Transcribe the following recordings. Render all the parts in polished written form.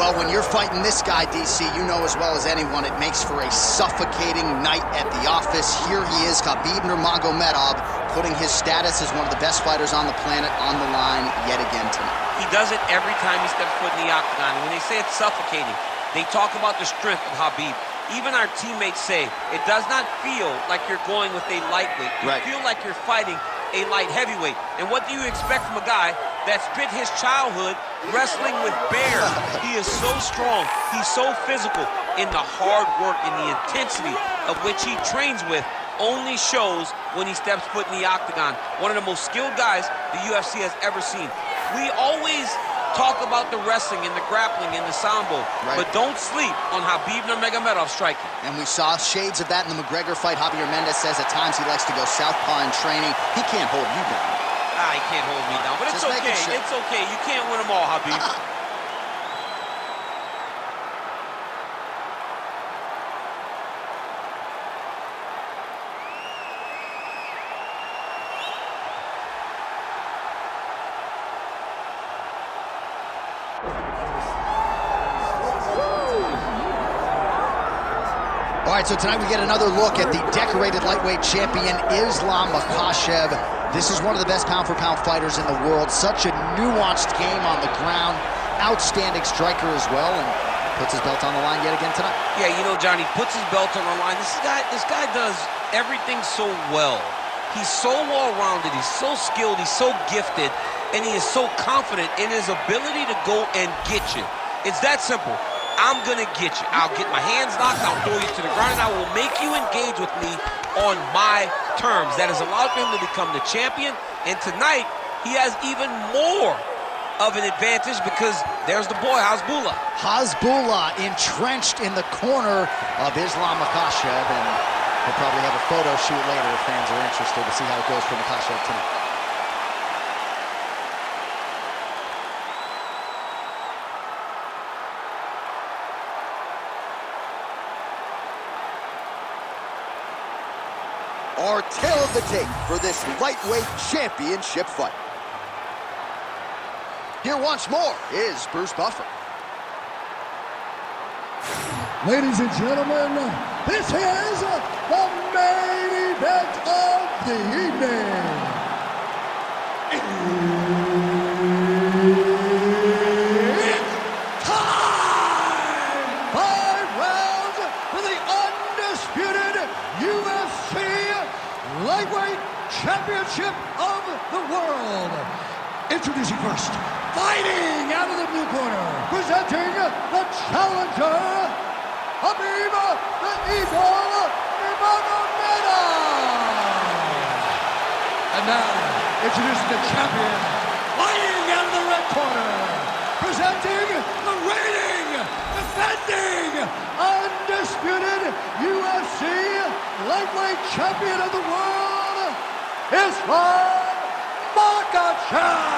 Well, when you're fighting this guy, DC, you know as well as anyone, it makes for a suffocating night at the office. Here he is, Khabib Nurmagomedov, putting his status as one of the best fighters on the planet on the line yet again tonight. He does it every time he steps foot in the octagon. When they say it's suffocating, they talk about the strength of Khabib. Even our teammates say it does not feel like you're going with a lightweight. You feel like you're fighting a light heavyweight. And what do you expect from a guy that spent his childhood wrestling with bears? He is so strong, he's so physical, and the hard work and the intensity of which he trains with only shows when he steps foot in the octagon. One of the most skilled guys the UFC has ever seen. We always talk about the wrestling and the grappling and the sambo, but don't sleep on Khabib Nurmagomedov striking. And we saw shades of that in the McGregor fight. Javier Mendez says at times he likes to go southpaw in training. He can't hold you down. He can't hold me down, but it's okay. Sure. It's okay. You can't win them all, Khabib. All right, so tonight we get another look at the decorated lightweight champion, Islam Makhachev. This is one of the best pound-for-pound fighters in the world. Such a nuanced game on the ground. Outstanding striker as well, and puts his belt on the line yet again tonight. Yeah, you know, Johnny, puts his belt on the line. This guy does everything so well. He's so well-rounded, he's so skilled, he's so gifted, and he is so confident in his ability to go and get you. It's that simple. I'm gonna get you. I'll get my hands knocked, I'll throw you to the ground, and I will make you engage with me on my terms. That has allowed him to become the champion, and tonight, he has even more of an advantage because there's the boy, Hasbullah. Hasbullah entrenched in the corner of Islam Makhachev, and we'll probably have a photo shoot later if fans are interested to see how it goes for Makhachev tonight. Our tale of the tape for this lightweight championship fight. Here once more is Bruce Buffer. Ladies and gentlemen, this is the main event of the evening. It's time! 5 rounds for the undisputed UFC Lightweight Championship of the world. Introducing first, fighting out of the blue corner, presenting the challenger, Khabib the Eagle Nurmagomedov. And now, introducing the champion, fighting out of the red corner, presenting the reigning, defending, undisputed UFC Lightweight Champion of the world, Islam Makhachev.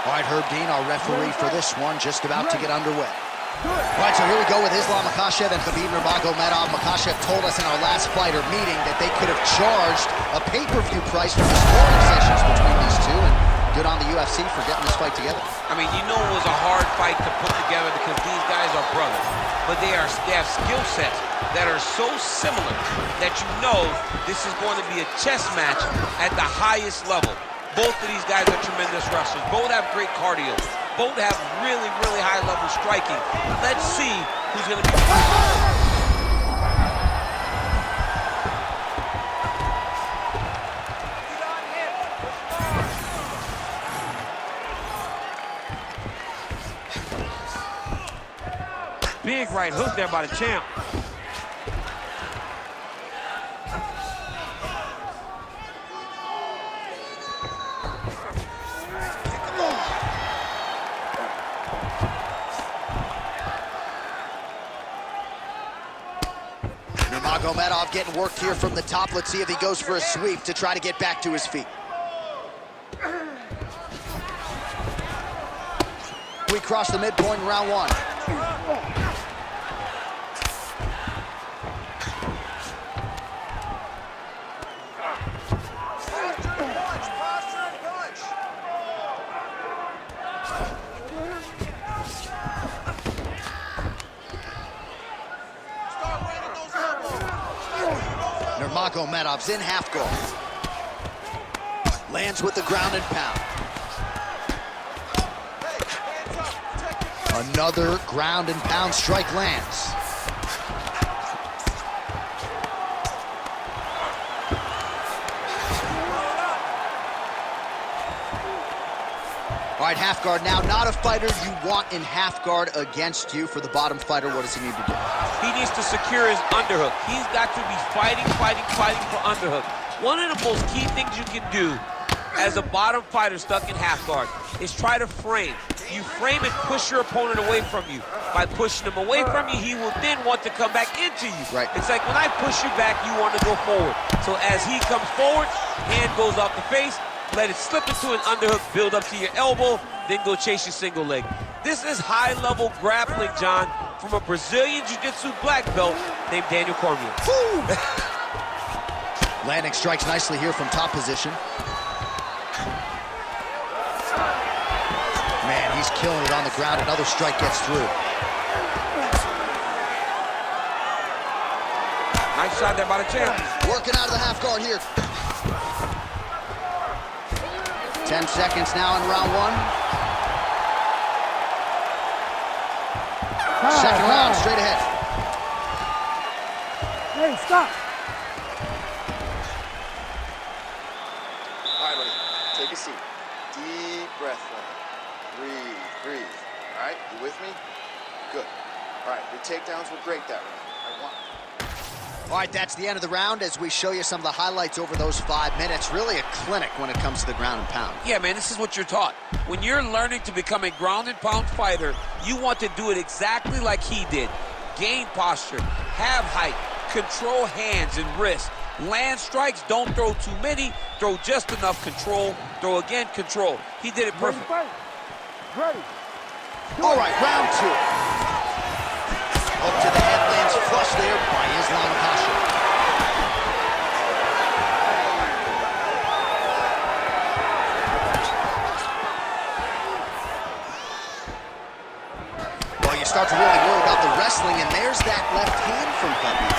All right, Herb Dean, our referee for this one, just about to get underway. All right, so here we go with Islam Makhachev and Khabib Nurmagomedov. Makhachev told us in our last fighter meeting that they could have charged a pay-per-view price for the sparring sessions between these two, and good on the UFC for getting this fight together. I mean, you know it was a hard fight to put together because these guys are brothers, but they have skill sets that are so similar that you know this is going to be a chess match at the highest level. Both of these guys are tremendous wrestlers. Both have great cardio. Both have really, really high-level striking. Let's see who's going to be... Big right hook there by the champ. Nurmagomedov getting worked here from the top. Let's see if he goes for a sweep to try to get back to his feet. We cross the midpoint in round one. Nurmagomedov's in half guard. Lands with the ground and pound. Another ground and pound strike lands. All right, half guard now. Not a fighter you want in half guard against you. For the bottom fighter, what does he need to do? He needs to secure his underhook. He's got to be fighting for underhook. One of the most key things you can do as a bottom fighter stuck in half guard is try to frame. You frame and push your opponent away from you. By pushing him away from you, he will then want to come back into you. Right. It's like when I push you back, you want to go forward. So as he comes forward, hand goes off the face, let it slip into an underhook, build up to your elbow, then go chase your single leg. This is high-level grappling, John, from a Brazilian Jiu-Jitsu black belt named Daniel Cormier. Landing strikes nicely here from top position. Man, he's killing it on the ground. Another strike gets through. Nice shot there by the champ. Working out of the half guard here. 10 seconds now in round one. Second round, straight ahead. Hey, stop. All right, buddy, take a seat. Deep breath in. Breathe, breathe. All right, you with me? Good. All right, your takedowns were great that round. All right, that's the end of the round as we show you some of the highlights over those 5 minutes. Really a clinic when it comes to the ground and pound. Yeah, man, this is what you're taught. When you're learning to become a ground and pound fighter, you want to do it exactly like he did. Gain posture, have height, control hands and wrists. Land strikes, don't throw too many, throw just enough, control, throw again, control. He did it perfect. Ready. All right, round two. Up to the head, lands flush there by Makhachev. Well, you start to really worry about the wrestling, and there's that left hand from Khabib.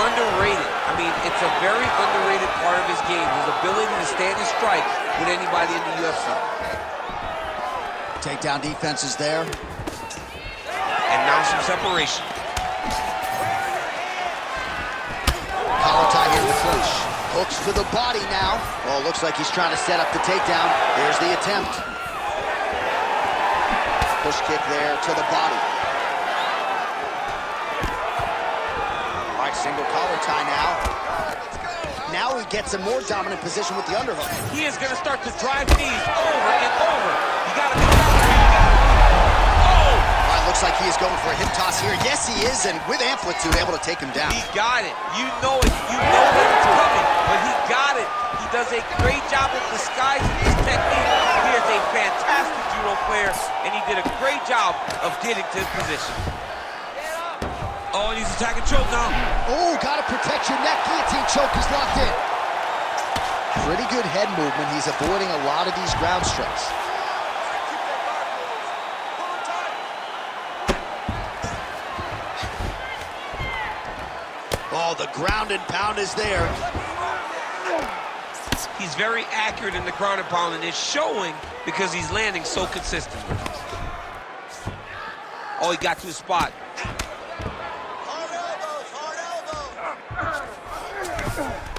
Underrated. I mean, it's a very underrated part of his game, his ability to stand and strike with anybody in the UFC. Takedown defense is there. And now some separation. Collar tie here in the clinch. Hooks to the body now. Well, looks like he's trying to set up the takedown. There's the attempt. Push kick there to the body. All right, single collar tie now. Now he gets a more dominant position with the underhook. He is going to start to drive knees over and over. You got to Looks like he is going for a hip toss here. Yes, he is, and with amplitude, able to take him down. He got it. You know it. You know that it's coming, but he got it. He does a great job of disguising his technique. He is a fantastic judo player, and he did a great job of getting to his position. Oh, and he's attacking choke now. Oh, got to protect your neck. Guillotine choke is locked in. Pretty good head movement. He's avoiding a lot of these ground strikes. Oh, the ground and pound is there. He's very accurate in the ground and pound, and it's showing because he's landing so consistently. Oh, he got to his spot.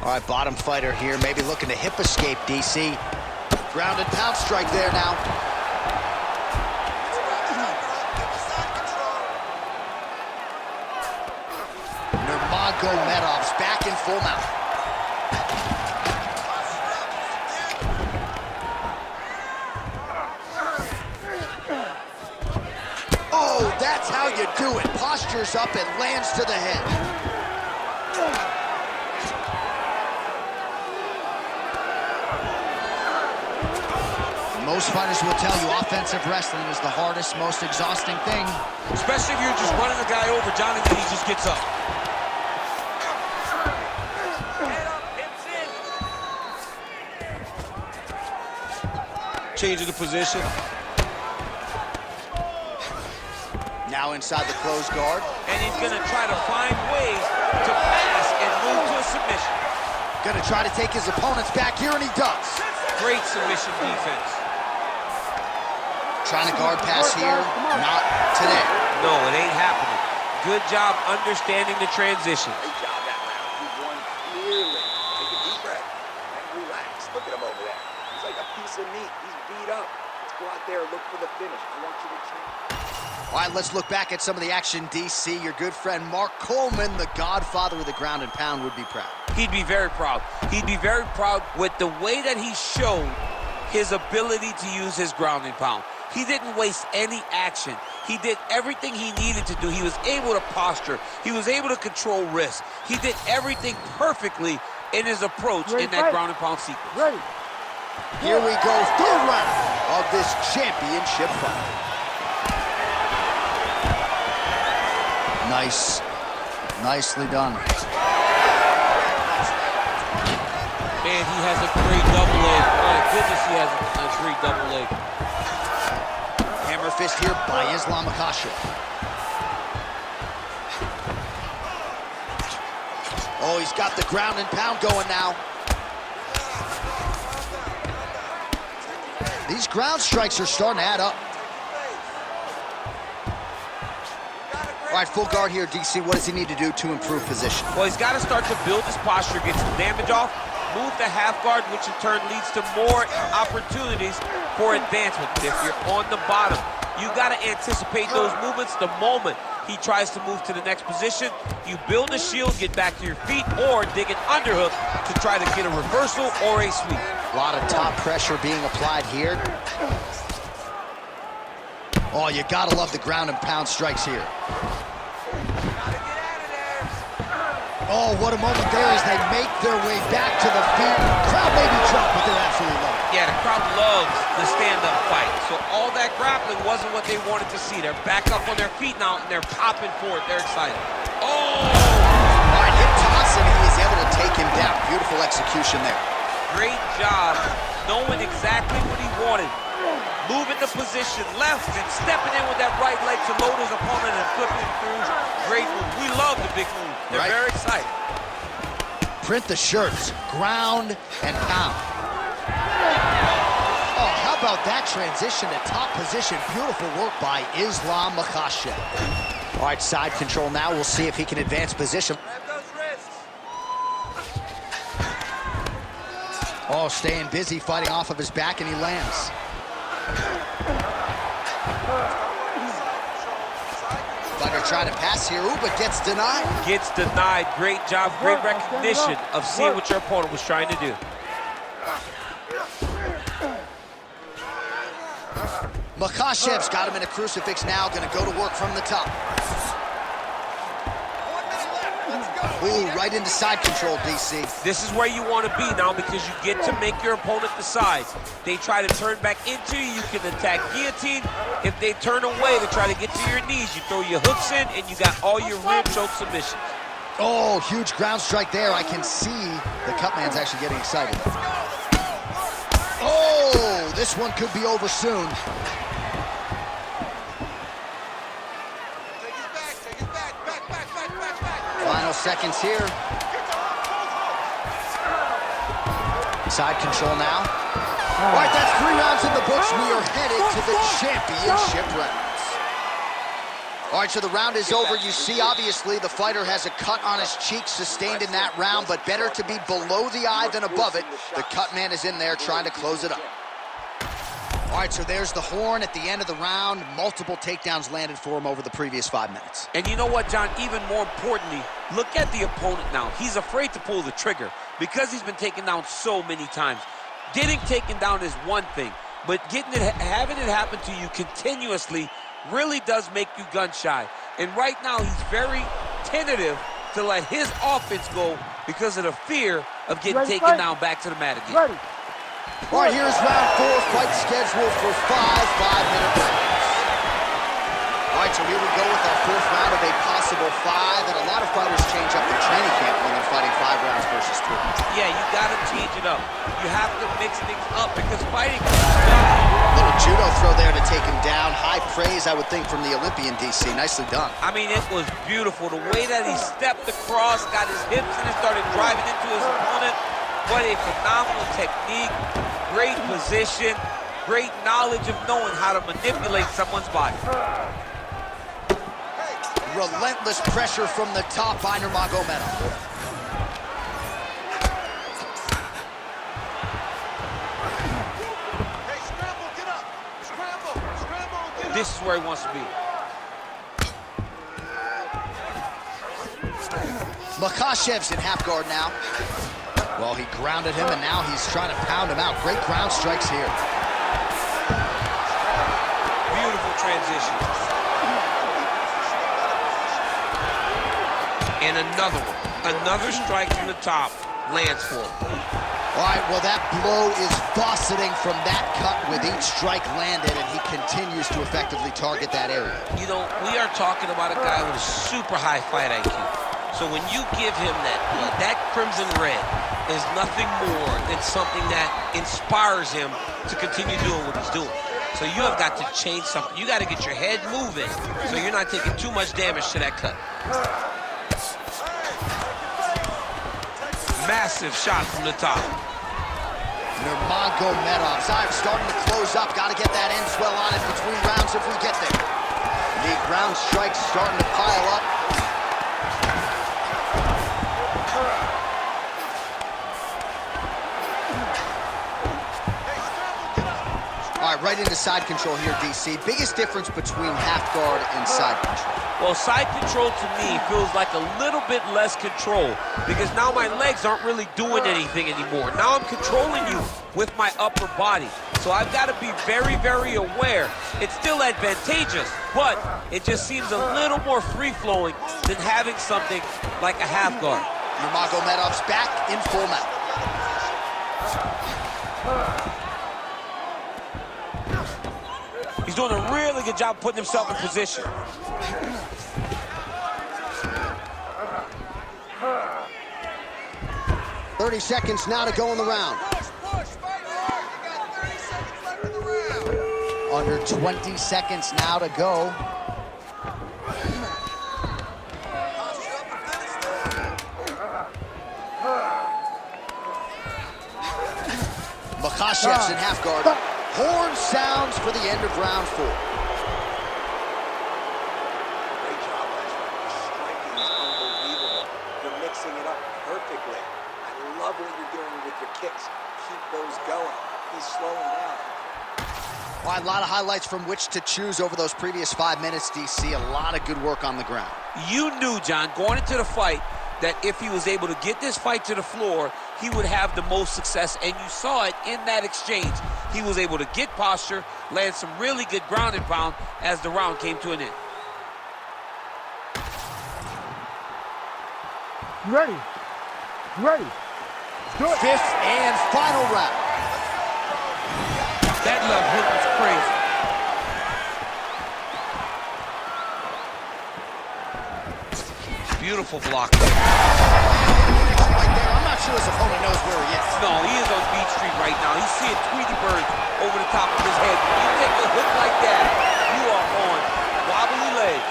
All right, bottom fighter here, maybe looking to hip escape, DC. Ground and pound strike there now. Nurmagomedov's back in full mount. Oh, that's how you do it. Postures up and lands to the head. Most fighters will tell you offensive wrestling is the hardest, most exhausting thing. Especially if you're just running the guy over, John, and then he just gets up. Changing the position. Now inside the closed guard. And he's going to try to find ways to pass and move to a submission. Gonna try to take his opponents back here, and he does. Great submission defense. Trying to guard pass here, not today. No, it ain't happening. Good job understanding the transition. Great job that round. You won clearly. Take a deep breath and relax. Look at him over there. He's like a piece of meat. He's beat up. Let's go out there and look for the finish. I want you to change. All right, let's look back at some of the action, DC. Your good friend Mark Coleman, the godfather of the ground and pound, would be proud. He'd be very proud. He'd be very proud with the way that he showed his ability to use his ground and pound. He didn't waste any action. He did everything he needed to do. He was able to posture. He was able to control risk. He did everything perfectly in his approach in that ground and pound sequence. Ready. Here we go, third round of this championship fight. Nice. Nicely done. Man, he has a great double leg. My goodness, he has a great double leg. Hammer fist here by Islam Makhachev. Oh, he's got the ground and pound going now. These ground strikes are starting to add up. All right, full guard here, DC. What does he need to do to improve position? Well, he's got to start to build his posture, get some damage off, move the half guard, which in turn leads to more opportunities for advancement. But if you're on the bottom, you got to anticipate those movements the moment he tries to move to the next position. You build a shield, get back to your feet, or dig an underhook to try to get a reversal or a sweep. A lot of top pressure being applied here. Oh, you gotta love the ground and pound strikes here. Oh, what a moment there as they make their way back to the feet. Crowd may be drunk, but they're absolutely loving it. Yeah, the crowd loves the stand-up fight. So all that grappling wasn't what they wanted to see. They're back up on their feet now, and they're popping forward. They're excited. Oh! All right, hip toss, and he is able to take him down. Beautiful execution there. Great job knowing exactly what he wanted. Moving the position left and stepping in with that right leg to load his opponent and flipping him through. Great move. We love the big move. They're very excited. Print the shirts, ground and pound. Oh, how about that transition to top position? Beautiful work by Islam Makhachev. All right, side control now. We'll see if he can advance position. Oh, staying busy, fighting off of his back, and he lands. Fighter trying to pass here, but gets denied. Gets denied. Great job, great recognition of seeing what your opponent was trying to do. Makhachev's got him in a crucifix now, gonna go to work from the top. Ooh, right into side control, DC. This is where you want to be now because you get to make your opponent decide. They try to turn back into you, you can attack guillotine. If they turn away to try to get to your knees, you throw your hooks in and you got all your rib choke submissions. Oh, huge ground strike there. I can see the cut man's actually getting excited. Oh, this one could be over soon. Final seconds here. Side control now. All right, that's 3 rounds in the books. We are headed to the championship rounds. All right, so the round is over. You see, obviously, the fighter has a cut on his cheek sustained in that round, but better to be below the eye than above it. The cut man is in there trying to close it up. All right, so there's the horn at the end of the round. Multiple takedowns landed for him over the previous 5 minutes. And you know what, John? Even more importantly, look at the opponent now. He's afraid to pull the trigger because he's been taken down so many times. Getting taken down is one thing, but having it happen to you continuously really does make you gun shy. And right now, he's very tentative to let his offense go because of the fear of getting taken down back to the mat again. Ready. All right, here's round 4, fight scheduled for 5 5-minute rounds. All right, so here we go with our 4th round of a possible 5, and a lot of fighters change up their training camp when they're fighting 5 rounds versus 3. Yeah, you got to change it up. You have to mix things up because fighting... Little judo throw there to take him down. High praise, I would think, from the Olympian, DC. Nicely done. I mean, it was beautiful. The way that he stepped across, got his hips in and started driving into his opponent. What a phenomenal technique. Great position. Great knowledge of knowing how to manipulate someone's body. Relentless pressure from the top by Nurmagomedov. This is where he wants to be. Makhachev's in half guard now. Well, he grounded him, and now he's trying to pound him out. Great ground strikes here. Beautiful transition. And another one. Another strike from the top lands for him. All right, well, that blow is fauceting from that cut with each strike landed, and he continues to effectively target that area. You know, we are talking about a guy with a super high fight IQ. So when you give him that blood, that crimson red is nothing more than something that inspires him to continue doing what he's doing. So you have got to change something. You got to get your head moving so you're not taking too much damage to that cut. Massive shot from the top. Nurmagomedov's eye starting to close up. Got to get that end swell on it between rounds if we get there. The ground strikes starting to pile up. All right, right into side control here, DC. Biggest difference between half guard and side control? Well, side control to me feels like a little bit less control because now my legs aren't really doing anything anymore. Now I'm controlling you with my upper body. So I've got to be very, very aware. It's still advantageous, but it just seems a little more free-flowing than having something like a half guard. Nurmagomedov's back in full mount. He's doing a really good job putting himself in position. Thirty seconds now to go in the round. Under 20 seconds now to go. Makhachev's in half guard. Horn sounds for the end of round 4. Great job, Lesnar. Striking is unbelievable. You're mixing it up perfectly. I love what you're doing with your kicks. Keep those going. He's slowing down. Well, a lot of highlights from which to choose over those previous 5 minutes, DC. A lot of good work on the ground. You knew, John, going into the fight, that if he was able to get this fight to the floor, he would have the most success, and you saw it in that exchange. He was able to get posture, land some really good ground and pound as the round came to an end. You ready? You ready? Do it. 5th and final round. That left hook was crazy. Beautiful block. Right there. I'm not sure his opponent knows where he is. No, he is on Beach Street right now. He's seeing Tweety Bird over the top of his head. When you take a hook like that, you are on wobbly legs.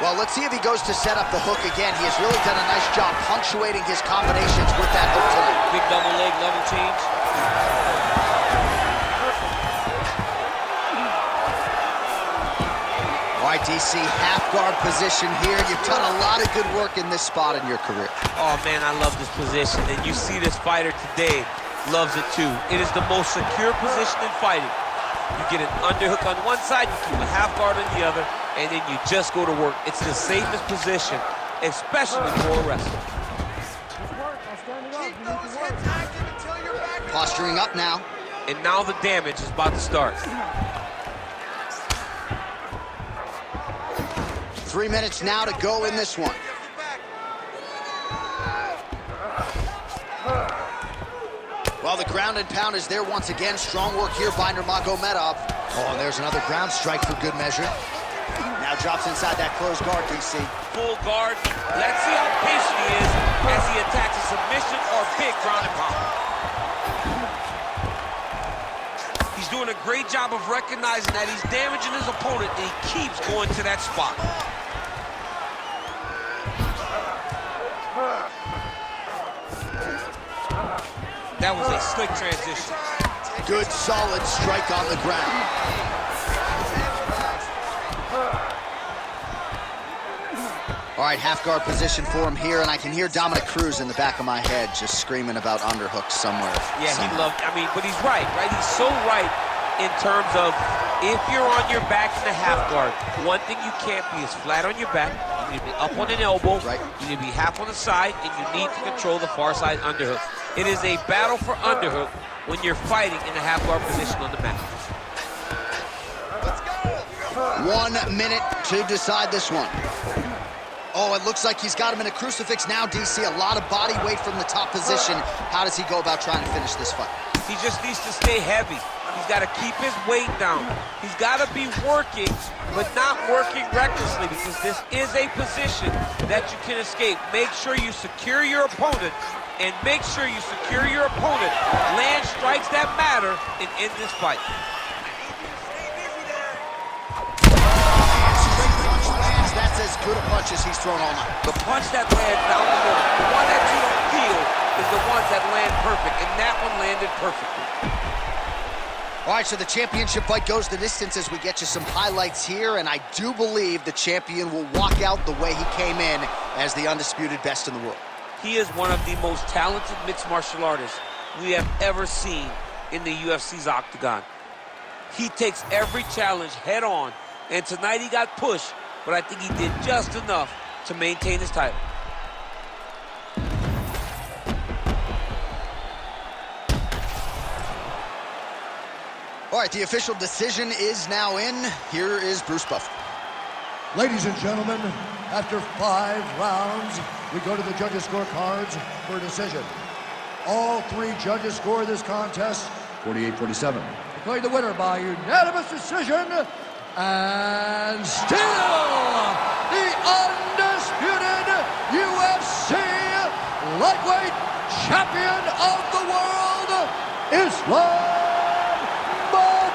Well, let's see if he goes to set up the hook again. He has really done a nice job punctuating his combinations with that hook tonight. Big double leg level change. All right, DC, half guard position here. You've done a lot of good work in this spot in your career. Oh, man, I love this position. And you see this fighter today loves it, too. It is the most secure position in fighting. You get an underhook on one side, you keep a half guard on the other, and then you just go to work. It's the safest position, especially for a wrestler. Posturing up now. And now the damage is about to start. 3 minutes now to go in this one. Well, the ground and pound is there once again. Strong work here by Nurmagomedov. Oh, and there's another ground strike for good measure. Now drops inside that closed guard, DC. Full guard. Let's see how patient he is as he attacks a submission or big ground and pound. He's doing a great job of recognizing that he's damaging his opponent, and he keeps going to that spot. That was a slick transition. Good, solid strike on the ground. All right, half guard position for him here, and I can hear Dominic Cruz in the back of my head just screaming about underhooks somewhere. Yeah, he loved, but he's right? He's so right in terms of if you're on your back in the half guard, one thing you can't be is flat on your back. You need to be up on an elbow. Right. You need to be half on the side, and you need to control the far side underhook. It is a battle for underhook when you're fighting in the half guard position on the mat. 1 minute to decide this one. Oh, it looks like he's got him in a crucifix now, DC. A lot of body weight from the top position. How does he go about trying to finish this fight? He just needs to stay heavy. He's got to keep his weight down. He's got to be working, but not working recklessly, because this is a position that you can escape. Make sure you secure your opponent, and make sure you secure your opponent. Land strikes that matter and end this fight. That's as good a punch as he's thrown all night. The punch that lands down the middle, the one that you don't feel, is the ones that land perfect, and that one landed perfectly. All right, so the championship fight goes the distance as we get you some highlights here, and I do believe the champion will walk out the way he came in as the undisputed best in the world. He is one of the most talented mixed martial artists we have ever seen in the UFC's octagon. He takes every challenge head on, and tonight he got pushed, but I think he did just enough to maintain his title. All right, the official decision is now in. Here is Bruce Buffer. Ladies and gentlemen, after 5 rounds, we go to the judges' scorecards for a decision. All 3 judges score this contest 48-47. Declared the winner by unanimous decision, and still the undisputed UFC lightweight champion of the world,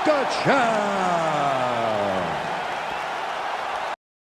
Makhachev.